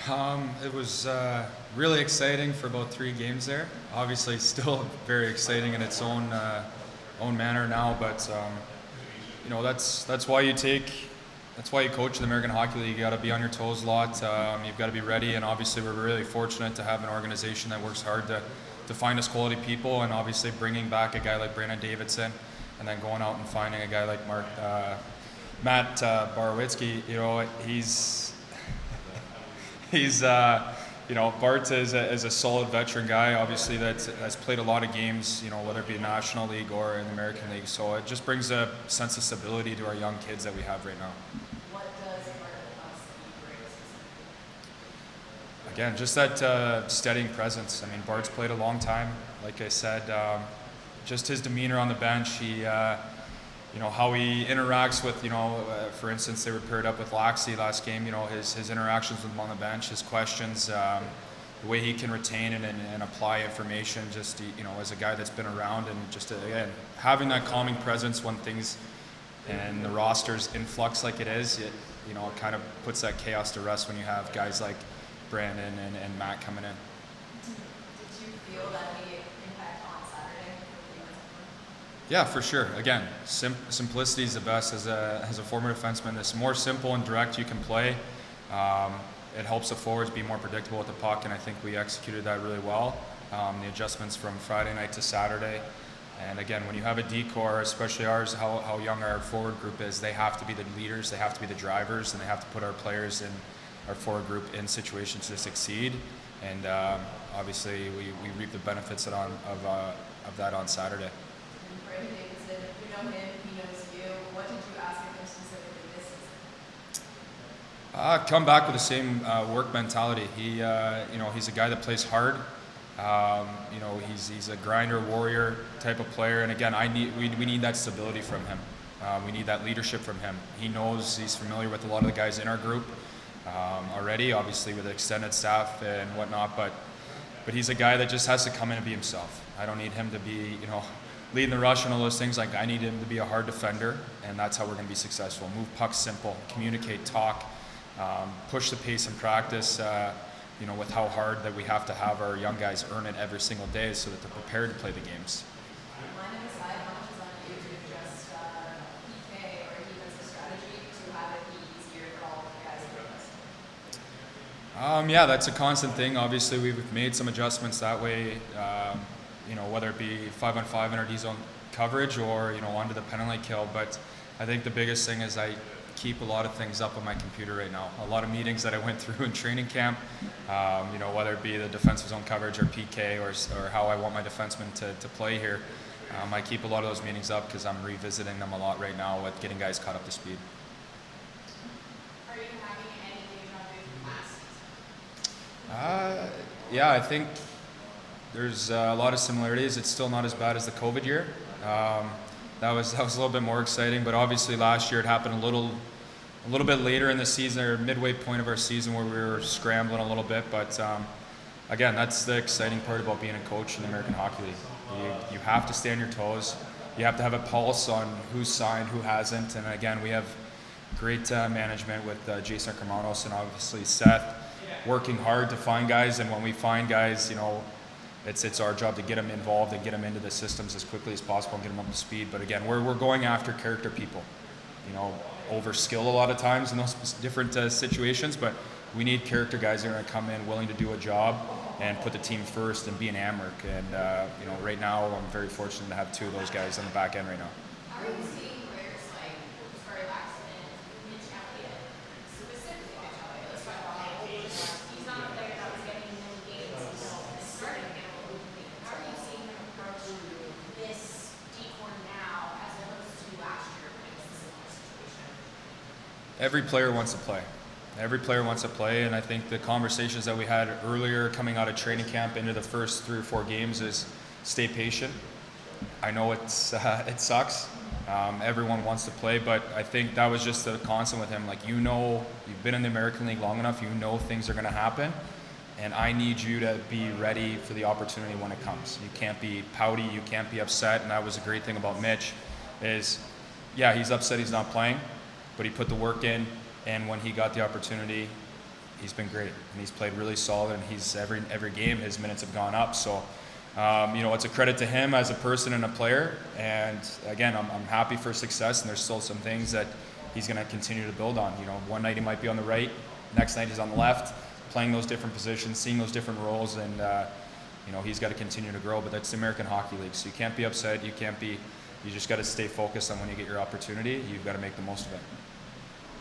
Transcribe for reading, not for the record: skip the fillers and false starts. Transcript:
It was really exciting for about 3 games there. Obviously, still very exciting in its own manner now. But that's why that's why you coach the American Hockey League. You got to be on your toes a lot. You've got to be ready. And obviously, we're really fortunate to have an organization that works hard to find us quality people. And obviously, bringing back a guy like Brandon Davidson, and then going out and finding a guy like Matt Borowitzki. He's Bart is a solid veteran guy, obviously, that has played a lot of games, whether it be National League or in the American League. So it just brings a sense of stability to our young kids that we have right now. What does Bart bring? Again, just that steadying presence. I mean, Bart's played a long time. Like I said, just his demeanor on the bench, how he interacts with, for instance, they were paired up with Laxey last game, his interactions with him on the bench, his questions, the way he can retain and apply information, just, as a guy that's been around, and just, again, having that calming presence when things and the roster's influx like it is, it kind of puts that chaos to rest when you have guys like Brandon and Matt coming in. Did you feel that he impact on Saturday? Yeah, for sure. Again, simplicity is the best as a former defenseman. The more simple and direct you can play, it helps the forwards be more predictable with the puck, and I think we executed that really well. The adjustments from Friday night to Saturday. And again, when you have a D-core, especially ours, how young our forward group is, they have to be the leaders, they have to be the drivers, and they have to put our players in our forward group in situations to succeed. And obviously, we reap the benefits of that on Saturday. Brandon Davidson, you know him, he knows you. What did you ask of him specifically this season? Come back with the same work mentality. He's a guy that plays hard. He's a grinder, warrior type of player. And again, we need that stability from him. We need that leadership from him. He knows, he's familiar with a lot of the guys in our group already, obviously with the extended staff and whatnot. But he's a guy that just has to come in and be himself. I don't need him to be, leading the rush and all those things. Like, I need him to be a hard defender, and that's how we're going to be successful. Move pucks simple, communicate, talk, push the pace in practice, with how hard that we have to have our young guys earn it every single day so that they're prepared to play the games. Line aside, how much is on you to adjust PK or defensive strategy to have it be easier for all of the guys in the Yeah, that's a constant thing. Obviously, we've made some adjustments that way. Whether it be 5-on-5 in our D-zone coverage or, onto the penalty kill. But I think the biggest thing is I keep a lot of things up on my computer right now. A lot of meetings that I went through in training camp, whether it be the defensive zone coverage or PK or how I want my defensemen to play here. I keep a lot of those meetings up because I'm revisiting them a lot right now with getting guys caught up to speed. Are you having any deja vu from last season? Yeah, I think there's a lot of similarities. It's still not as bad as the COVID year. That was a little bit more exciting, but obviously last year it happened a little bit later in the season, or midway point of our season, where we were scrambling a little bit. But again, that's the exciting part about being a coach in the American Hockey League. You have to stay on your toes. You have to have a pulse on who's signed, who hasn't. And again, we have great management with Jason Carmanos and obviously Seth working hard to find guys. And when we find guys, it's our job to get them involved and get them into the systems as quickly as possible and get them up to speed. But again, we're going after character people, over skill a lot of times in those different situations. But we need character guys that are going to come in willing to do a job and put the team first and be an AMRIC. And right now I'm very fortunate to have two of those guys on the back end right now. How are you seeing players like Laxey and Mitch Elliott, specifically Mitch Elliott? Let's talk about how old he was. He's not a player that was getting many games and starting again. How are you seeing him approach this D-core now as opposed to last year when it was a similar situation? Every player wants to play. Every player wants to play, and I think the conversations that we had earlier coming out of training camp into the first 3 or 4 games is stay patient. I know it sucks. Everyone wants to play, but I think that was just the constant with him. Like, you've been in the American League long enough, things are going to happen, and I need you to be ready for the opportunity when it comes. You can't be pouty, you can't be upset, and that was a great thing about Mitch is, yeah, he's upset he's not playing, but he put the work in, and when he got the opportunity, he's been great, and he's played really solid. And he's every game his minutes have gone up. So it's a credit to him as a person and a player. And again, I'm happy for success, and there's still some things that he's going to continue to build on. One night he might be on the right, next night he's on the left, playing those different positions, seeing those different roles, and he's got to continue to grow. But that's the American Hockey League, so you can't be upset. You just got to stay focused on when you get your opportunity. You've got to make the most of it.